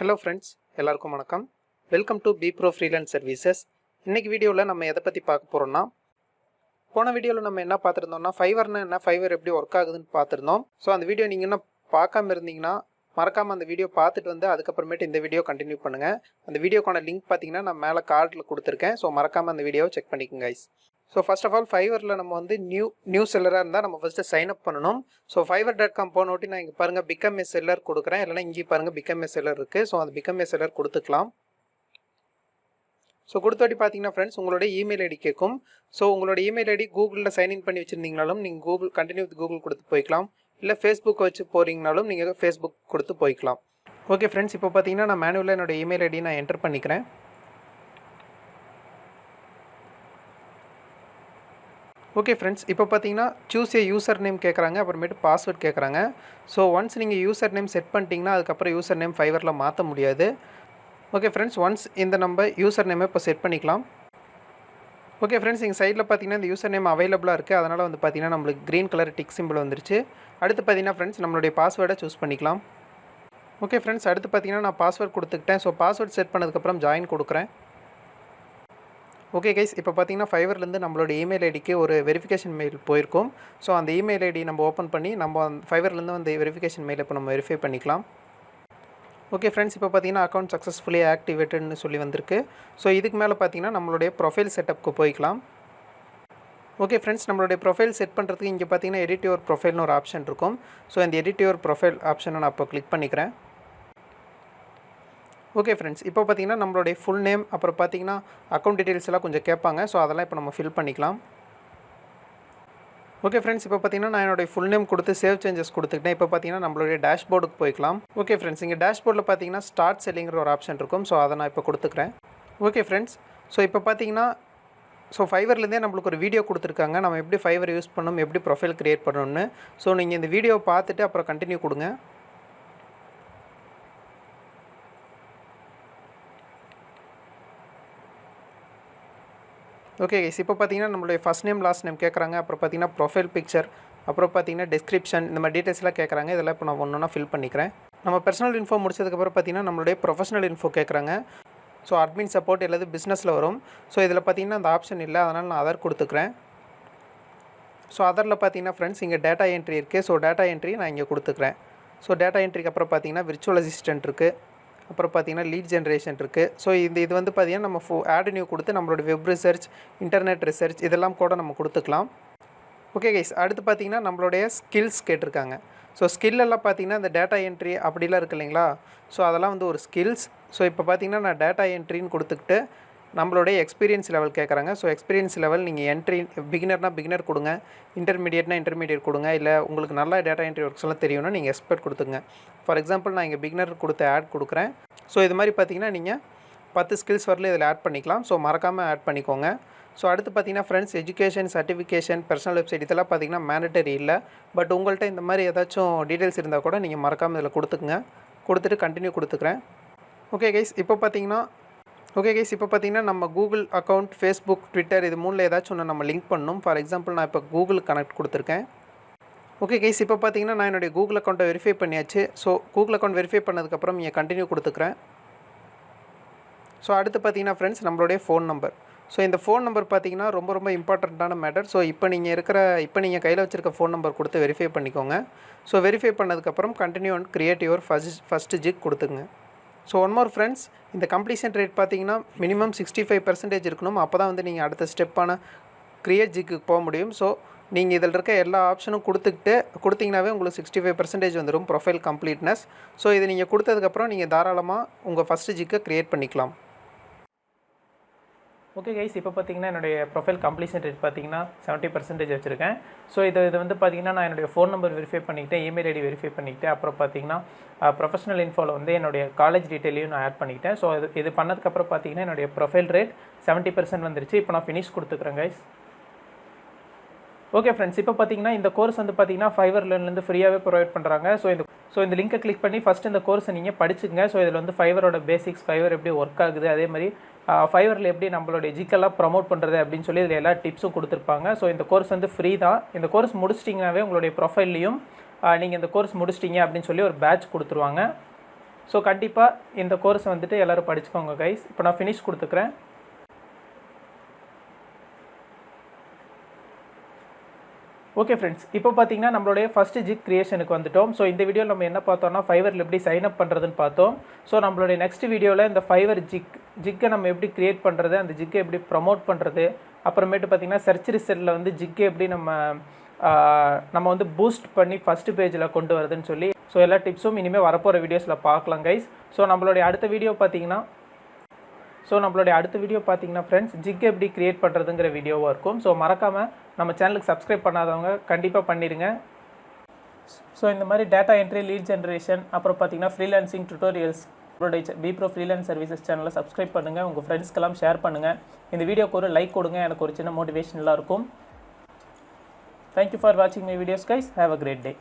Hello friends, எல்லாருக்கும் வணக்கம். Welcome to BeProFreelanceServices. இன்றைக்கி வீடியோவில் நம்ம எதை பற்றி பார்க்க போகிறோம்னா, போன வீடியோவில் நம்ம என்ன பார்த்துருந்தோம்னா ஃபைவர்னா என்ன, ஃபைவர் எப்படி ஒர்க் ஆகுதுன்னு பார்த்துருந்தோம். ஸோ அந்த வீடியோ நீங்கள் இன்னும் பார்க்காம இருந்தீங்கன்னா மறக்காமல் அந்த வீடியோ பார்த்துட்டு வந்து அதுக்கப்புறமேட்டு இந்த வீடியோ கண்டினியூ பண்ணுங்கள். அந்த வீடியோக்கான லிங்க் பார்த்தீங்கன்னா நான் மேலே கார்டில் கொடுத்துருக்கேன். ஸோ மறக்காமல் அந்த வீடியோவை செக் பண்ணிக்கோங்க guys. So first of all ஃபைவரில் நம்ம வந்து நியூ செல்லராக இருந்தால் நம்ம ஃபஸ்ட்டு சைன் அப் பண்ணணும். ஸோ fiverr.com போனோட்டி நான் இங்கே பாருங்கள் பிகம் ஏ செல்லர் கொடுக்குறேன். இல்லைனா இங்கே பாருங்கள் பிகம் ஏ செல்லர் இருக்குது. ஸோ அந்த பிகம் ஏ செல்லர் கொடுத்துக்கலாம். ஸோ கொடுத்தோட்டி பார்த்தீங்கன்னா ஃப்ரெண்ட்ஸ் உங்களோட இமெயில் ஐடி கேட்கும். ஸோ உங்களோட இமெயில் ஐடி கூகுளில் சைன்இன் பண்ணி வச்சுருந்தீங்கனாலும் நீங்கள் கண்டினியூ வித் கூகுள் கொடுத்து போய்க்கலாம். இல்லை ஃபேஸ்புக் வச்சு போகிறீங்கனாலும் நீங்கள் ஃபேஸ்புக் கொடுத்து போய்க்கலாம். ஓகே ஃப்ரெண்ட்ஸ், இப்போ பார்த்தீங்கன்னா நான் மேனுவலாக என்னோட இமெயில் ஐடி நான் என்டர் பண்ணிக்கிறேன். ஓகே ஃப்ரெண்ட்ஸ், இப்போ பார்த்தீங்கன்னா சூஸ் ஏ யூசர் நேம் கேட்குறாங்க, அப்புறமேட்டு பாஸ்வேர்ட் கேட்குறாங்க. ஸோ ஒன்ஸ் நீங்கள் யூசர் நேம் செட் பண்ணிட்டீங்கன்னா அதுக்கப்புறம் யூசர் நேம் ஃபைவரில் மாற்ற முடியாது. ஓகே ஃப்ரெண்ட்ஸ், ஒன்ஸ் இந்த நம்ம யூசர் நேமை இப்போ செட் பண்ணிக்கலாம். ஓகே ஃப்ரெண்ட்ஸ், எங்கள் சைடில் பார்த்தீங்கன்னா இந்த யூசர் நேம் அவைலபிளாக இருக்குது. அதனால் வந்து பார்த்தீங்கன்னா நம்மளுக்கு க்ரீன் கலர் டிக் சிம்பிள் வந்துருச்சு. அடுத்து பார்த்தீங்கன்னா ஃப்ரெண்ட்ஸ் நம்மளுடைய பாஸ்வேர்டை சூஸ் பண்ணிக்கலாம். ஓகே ஃப்ரெண்ட்ஸ், அடுத்து பார்த்தீங்கன்னா நான் பாஸ்வேர்ட் கொடுத்துக்கிட்டேன். ஸோ பாஸ்வேர்ட் செட் பண்ணதுக்கப்புறம் ஜாயின் கொடுக்குறேன். ஓகே கைஸ், இப்போ பார்த்தீங்கன்னா ஃபைவர்லேருந்து நம்மளோட இமெயில் ஐடிக்கு ஒரு வெரிஃபிகேஷன் மெயில் போயிருக்கும். ஸோ அந்த இமெயில் ஐடி நம்ம ஓப்பன் பண்ணி நம்ம ஃபைவர்லேருந்து அந்த வெரிஃபிகேஷன் மெயில் இப்போ நம்ம வெரிஃபை பண்ணிக்கலாம். ஓகே ஃப்ரெண்ட்ஸ், இப்போ பார்த்தீங்கன்னா அக்கௌண்ட் சக்ஸஸ்ஃபுல்லி ஆக்டிவேட்டட்னு சொல்லி வந்திருக்கு. ஸோ இதுக்கு மேலே பார்த்தீங்கன்னா நம்மளுடைய ப்ரொஃபைல் செட்டப்புக்கு போய்க்கலாம். ஓகே ஃப்ரெண்ட்ஸ், நம்மளுடைய ப்ரொஃபைல் செட் பண்ணுறதுக்கு இங்கே பார்த்தீங்கன்னா எடிட் யுவர் ப்ரொஃபைல்னு ஒரு ஆப்ஷன் இருக்கும். ஸோ இந்த எடிட் யுவர் ப்ரொஃபைல் ஆப்ஷனை நான் இப்போ கிளிக் பண்ணிக்கிறேன். ஓகே ஃப்ரெண்ட்ஸ், இப்போ பார்த்தீங்கன்னா நம்மளுடைய ஃபுல் நேம் அப்புறம் பார்த்தீங்கன்னா அக்கௌண்ட் டீட்டெயில்ஸ் எல்லாம் கொஞ்சம் கேட்பாங்க. ஸோ அதெல்லாம் இப்போ நம்ம ஃபில் பண்ணிக்கலாம். ஓகே ஃப்ரெண்ட்ஸ், இப்போ பார்த்தீங்கன்னா நான் என்னுடைய ஃபுல் நேம் கொடுத்து சேவ் சேஞ்சஸ் கொடுத்துக்கிட்டேன். இப்போ பார்த்தீங்கன்னா நம்மளுடைய டேஷ்போர்டுக்கு போய்க்கலாம். ஓகே ஃப்ரெண்ட்ஸ், இங்கே டேஷ்போர்டில் பார்த்தீங்கன்னா ஸ்டார்ட் செல்லிங்கிற ஒரு ஆப்ஷன் இருக்கும். ஸோ அதை நான் இப்போ கொடுத்துக்கிறேன். ஓகே ஃப்ரெண்ட்ஸ், ஸோ இப்போ பார்த்தீங்கன்னா ஃபைவர்லேருந்தே நம்மளுக்கு ஒரு வீடியோ கொடுத்துருக்காங்க. நம்ம எப்படி ஃபைவர் யூஸ் பண்ணணும், எப்படி ப்ரொஃபைல் க்ரியேட் பண்ணணும்னு. ஸோ நீங்கள் இந்த வீடியோவை பார்த்துட்டு அப்புறம் கண்டினியூ கொடுங்க. ஓகே கைஸ், இப்போ பார்த்தீங்கன்னா நம்மளுடைய ஃபஸ்ட் நேம் லாஸ்ட் நேம் கேட்குறாங்க. அப்புறம் பார்த்தீங்கன்னா ப்ரொஃபைல் பிக்சர், அப்புறம் பார்த்தீங்கன்னா டிஸ்கிரிப்ஷன், இந்த மாதிரி டீட்டெயில்ஸ்லாம் கேட்குறாங்க. இதெல்லாம் இப்போ நான் ஒன்றா ஃபில் பண்ணிக்கிறேன். நம்ம பர்சனல் இன்ஃபோ முடிச்சதுக்கப்புறம் பார்த்தீங்கன்னா நம்மளுடைய ப்ரொஃபஷனல் இன்ஃபோ கேட்குறாங்க. ஸோ அட்மின் சப்போர்ட் எல்லாது பிஸ்னஸில் வரும். ஸோ இதில் பார்த்தீங்கன்னா அந்த ஆப்ஷன் இல்லை, அதனால் நான் அதர் கொடுத்துக்கிறேன். ஸோ அதரில் பார்த்தீங்கன்னா ஃப்ரெண்ட்ஸ் இங்கே டேட்டா என்ட்ரி இருக்குது. ஸோ டேட்டா என்ட்ரி நான் இங்கே கொடுத்துக்கிறேன். ஸோ டேட்டா என்ட்ரிக்கு அப்புறம் பார்த்தீங்கன்னா விர்ச்சுவல் அசிஸ்டன்ட் இருக்குது. அப்புறம் பார்த்தீங்கன்னா லீட் ஜென்ரேஷன் இருக்குது. ஸோ இது வந்து பார்த்தீங்கன்னா நம்ம ஆட் நியூ கொடுத்து நம்மளோட வெப் ரிசர்ச், இன்டர்நெட் ரிசர்ச் இதெல்லாம் கூட நம்ம கொடுத்துக்கலாம். ஓகே கைஸ், அடுத்து பார்த்தீங்கன்னா நம்மளுடைய ஸ்கில்ஸ் கேட்டிருக்காங்க. ஸோ ஸ்கில்லெல்லாம் பார்த்தீங்கன்னா இந்த டேட்டா என்ட்ரி அப்படிலாம் இருக்குது இல்லைங்களா. ஸோ அதெல்லாம் வந்து ஒரு ஸ்கில்ஸ். ஸோ இப்போ பார்த்தீங்கன்னா நான் டேட்டா என்ட்ரின்னு கொடுத்துக்கிட்டு நம்மளுடைய எக்ஸ்பீரியன்ஸ் லெவல் கேட்குறாங்க. ஸோ எக்ஸ்பீரியன்ஸ் லெவல் நீங்கள் என்ட்ரி பிகினர்னால் பிகினர் கொடுங்க, இன்டர்மீடியட்னா இன்டர்மீடியட் கொடுங்க, இல்லை உங்களுக்கு நல்லா டேட்டா என்ட்ரி ஒர்க்ஸ் எல்லாம் தெரியும்னா நீங்கள் எக்ஸ்பர்ட் கொடுத்துங்க. ஃபார் எக்ஸாம்பிள் நான் இங்கே பிகினர் கொடுத்து ஆட் கொடுக்குறேன். ஸோ இது மாதிரி பார்த்தீங்கன்னா நீங்கள் 10 ஸ்கில்ஸ் வரல இதில் ஆட் பண்ணிக்கலாம். ஸோ மறக்காமல் ஆட் பண்ணிக்கோங்க. ஸோ அடுத்து பார்த்தீங்கன்னா friends education, certification, personal website இதெல்லாம் பார்த்தீங்கன்னா மேண்டட்டரி இல்லை. பட் உங்கள்கிட்ட இந்த மாதிரி ஏதாச்சும் டீட்டெயில்ஸ் இருந்தால் கூட நீங்கள் மறக்காமல் இதில் கொடுத்துக்குங்க. கொடுத்துட்டு கண்டினியூ கொடுத்துக்கிறேன். ஓகே கைஸ், இப்போ பார்த்தீங்கன்னா நம்ம கூகுள் அக்கௌண்ட், ஃபேஸ்புக், ட்விட்டர் இது மூணில் ஏதாச்சும் ஒன்று நம்ம லிங்க் பண்ணணும். ஃபார் எக்ஸாம்பிள் நான் இப்போ கூகுள் கனெக்ட் கொடுத்துருக்கேன். ஓகே கைஸ், இப்போ பார்த்தீங்கன்னா நான் என்னுடைய கூகுள் அக்கௌண்ட்டை வெரிஃபை பண்ணியாச்சு. ஸோ கூகுள் அக்கௌண்ட் வெரிஃபை பண்ணதுக்கப்புறம் நீங்கள் கண்டினியூ கொடுத்துக்கிறேன். ஸோ அடுத்து பார்த்தீங்கன்னா ஃப்ரெண்ட்ஸ் நம்மளுடைய ஃபோன் நம்பர். ஸோ இந்த ஃபோன் நம்பர் பார்த்தீங்கன்னா ரொம்ப இம்பார்ட்டண்ட்டான மேட்டர். ஸோ இப்போ நீங்கள் கையில் வச்சுருக்க ஃபோன் நம்பர் கொடுத்து வெரிஃபை பண்ணிக்கோங்க. ஸோ வெரிஃபை பண்ணதுக்கப்புறம் continue and create your first zig கொடுத்துங்க. ஸோ ஒன் மோர் ஃப்ரெண்ட்ஸ், இந்த கம்ப்ளீஷன் ரேட் பார்த்தீங்கன்னா மினிமம் 65% இருக்கணும். அப்போ தான் வந்து நீங்கள் அடுத்த ஸ்டெப்பான கிரியேட் ஜிக்கு போக முடியும். ஸோ நீங்கள் இதில் இருக்க எல்லா ஆப்ஷனும் கொடுத்தீங்கன்னாவே உங்களுக்கு 65% வந்துடும் ப்ரொஃபைல் கம்ப்ளீட்னஸ். ஸோ இது நீங்கள் கொடுத்ததுக்கப்புறம் நீங்கள் தாராளமாக உங்கள் ஃபஸ்ட்டு ஜிக்கை க்ரியேட் பண்ணிக்கலாம். ஓகே கைஸ், இப்போ பார்த்தீங்கன்னா என்னுடைய ப்ரொஃபைல் கம்ப்ளீஷன் ரேட் பார்த்தீங்கன்னா 70% வச்சுருக்கேன். ஸோ இது வந்து பார்த்தீங்கன்னா நான் என்னுடைய ஃபோன் நம்பர் வெரிஃபை பண்ணிக்கிட்டேன், இமெயில் ஐடி வெரிஃபை பண்ணிக்கிட்டேன். அப்புறம் பார்த்தீங்கன்னா ப்ரொஃபஷனல் இன்ஃபோவில் வந்து என்னுடைய காலேஜ் டீட்டெயிலையும் நான் ஆட் பண்ணிக்கிட்டேன். ஸோ இது பண்ணதுக்கப்புறம் பார்த்தீங்கன்னா என்னுடைய ப்ரொஃபைல் ரேட் 70% வந்துருச்சு. இப்போ நான் ஃபினிஷ் கொடுத்துக்கிறேன் கைஸ். ஓகே ஃப்ரெண்ட்ஸ், இப்போ பார்த்தீங்கன்னா இந்த கோர்ஸ் வந்து பார்த்தீங்கன்னா ஃபைவர்லேருந்து ஃப்ரீயாகவே ப்ரொவைட் பண்ணுறாங்க. ஸோ இந்த லிங்கை கிளிக் பண்ணி ஃபஸ்ட் இந்த கோர்ஸை நீங்கள் படிச்சுங்க. ஸோ இதில் வந்து ஃபைவரோட பேசிக்ஸ், ஃபைவர் எப்படி ஒர்க் ஆகுது, அதே மாதிரி ஃபைவரில் எப்படி நம்மளுடைய ஜிக்கெல்லாம் ப்ரமோட் பண்ணுறது அப்படின்னு சொல்லி இதில் எல்லா டிப்ஸும் கொடுத்துருப்பாங்க. ஸோ இந்த கோர்ஸ் வந்து ஃப்ரீ தான். இந்த கோர்ஸ் முடிச்சிட்டிங்கனாவே உங்களுடைய ப்ரொஃபைல்லையும் நீங்கள் இந்த கோர்ஸ் முடிச்சிட்டிங்க அப்படின்னு சொல்லி ஒரு பேட்ச் கொடுத்துருவாங்க. ஸோ கண்டிப்பாக இந்த கோர்ஸ் வந்துட்டு எல்லோரும் படிச்சுக்கோங்க கைஸ். இப்போ நான் ஃபினிஷ் கொடுத்துக்கிறேன். ஓகே ஃப்ரெண்ட்ஸ், இப்போ பார்த்தீங்கன்னா நம்மளுடைய ஃபஸ்ட்டு ஜிக் க்ரியேஷனுக்கு வந்துட்டோம். ஸோ இந்த வீடியோவில் நம்ம என்ன பார்த்தோம்னா ஃபைவரில் எப்படி சைன் அப் பண்ணுறதுன்னு பார்த்தோம். ஸோ நம்மளுடைய நெக்ஸ்ட் வீடியோவில் இந்த ஃபைவர் ஜிக்கை நம்ம எப்படி க்ரியேட் பண்ணுறது, அந்த ஜிக்கை எப்படி ப்ரமோட் பண்ணுறது, அப்புறமேட்டு பார்த்திங்கன்னா சர்ச் ரிசல்ட்டில் வந்து ஜிக்கை எப்படி நம்ம வந்து பூஸ்ட் பண்ணி ஃபஸ்ட்டு பேஜில் கொண்டு வரதுன்னு சொல்லி ஸோ எல்லா டிப்ஸும் இனிமேல் வரப்போகிற வீடியோஸில் பார்க்கலாம் கைஸ். ஸோ நம்மளுடைய அடுத்த வீடியோ பார்த்தீங்கன்னா ஃப்ரெண்ட்ஸ் ஜிக் எப்படி க்ரியேட் பண்ணுறதுங்கிற வீடியோவாக இருக்கும். ஸோ மறக்காமல் நம்ம சேனலுக்கு சப்ஸ்கிரைப் பண்ணாதவங்க கண்டிப்பாக பண்ணிடுங்க. ஸோ இந்த மாதிரி டேட்டா என்ட்ரி, லீட் ஜென்ரேஷன், அப்புறம் பார்த்தீங்கன்னா ஃப்ரீலான்சிங் டுட்டோரியல்ஸ் நம்மளுடைய BeProFreelanceServices சேனலை சப்ஸ்கிரைப் பண்ணுங்கள், உங்கள் ஃப்ரெண்ட்ஸ்க்கெல்லாம் ஷேர் பண்ணுங்கள். இந்த வீடியோக்கு ஒரு லைக் கொடுங்க, எனக்கு ஒரு சின்ன மோட்டிவேஷனலாக இருக்கும். Thank you for watching my videos guys. Have a great day.